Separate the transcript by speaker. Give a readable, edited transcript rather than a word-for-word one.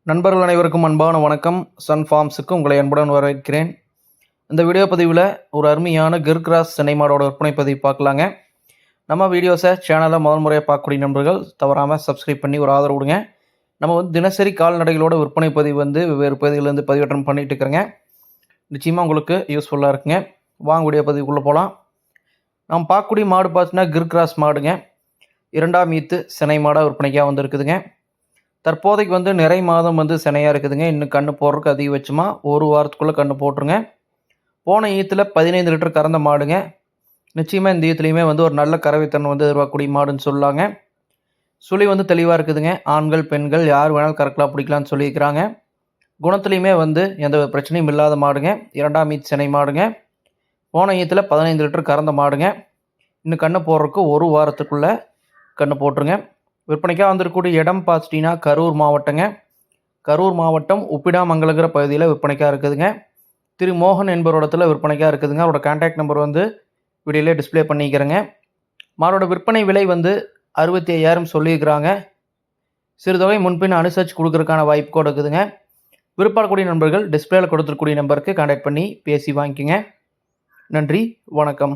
Speaker 1: நண்பர்கள் அனைவருக்கும் அன்பான வணக்கம். சன் ஃபார்ம்ஸுக்கு உங்களை அன்புடன் வரவேற்கிறேன். இந்த வீடியோ பதிவில் ஒரு அருமையான கிர் கிராஸ் சென்னை மாடோட விற்பனை பதிவு பார்க்கலாங்க. நம்ம வீடியோஸை சேனலை முதல் முறையாக பார்க்கக்கூடிய நண்பர்கள் தவறாமல் சப்ஸ்கிரைப் பண்ணி ஒரு ஆதரவு கொடுங்க. நம்ம தினசரி கால்நடைகளோட விற்பனை பதிவு வெவ்வேறு பகுதியிலேருந்து பதிவேற்றம் பண்ணிட்டு இருக்கிறேங்க. நிச்சயமாக உங்களுக்கு யூஸ்ஃபுல்லாக இருக்குங்க. வாங்க வீடியோ பதிவுக்குள்ளே போகலாம். நம்ம பார்க்கக்கூடிய மாடு பார்த்தீங்கன்னா கிர் கிராஸ் மாடுங்க. 2ஆம் ஈத்து சென்னை மாடாக விற்பனைக்காக வந்துருக்குதுங்க. தற்போதைக்கு நிறை மாதம் சினையாக இருக்குதுங்க. இன்னும் கன்று போடுறதுக்கு அதிகபட்சமாக ஒரு வாரத்துக்குள்ளே கன்று போட்டுருங்க. போன ஈத்தில் 15 லிட்டர் கறந்த மாடுங்க. நிச்சயமாக இந்த ஈத்துலேயுமே ஒரு நல்ல கறவைத்தன்மை எதிர்பார்க்கக்கூடிய மாடுன்னு சொல்லலாங்க. சுழி தெளிவாக இருக்குதுங்க. ஆண்கள் பெண்கள் யார் வேணாலும் கறக்கலாம் பிடிக்கலான்னு சொல்லியிருக்கிறாங்க. குணத்துலேயுமே எந்த பிரச்சனையும் இல்லாத மாடுங்க. 2ஆம் ஈத்து சென்னை மாடுங்க. போன ஈத்தில் 15 லிட்டர் கறந்த மாடுங்க. இன்னும் கன்று போடுறதுக்கு ஒரு வாரத்துக்குள்ளே கன்று போட்டுருங்க. விற்பனைக்காக வந்திருக்கக்கூடிய இடம் பார்த்துட்டிங்கன்னா கரூர் மாவட்டங்க. கரூர் மாவட்டம் உப்பிடாமங்கலங்கிற பகுதியில் விற்பனைக்காக இருக்குதுங்க. திரு மோகன் என்பவரோட இடத்துல விற்பனைக்காக இருக்குதுங்க. அவரோட கான்டாக்ட் நம்பர் வீடியோலே டிஸ்பிளே பண்ணிக்கிறேங்க. மாடோட விற்பனை விலை 65,000 சொல்லியிருக்கிறாங்க. சிறுதொகை முன்பின் அனுசரித்து கொடுக்கறதுக்கான வாய்ப்பு கூட இருக்குதுங்க. விருப்பப்படக்கூடிய நண்பர்கள் டிஸ்பிளேல கொடுத்துருக்கூடிய நம்பருக்கு கான்டாக்ட் பண்ணி பேசி வாங்கிக்கோங்க. நன்றி, வணக்கம்.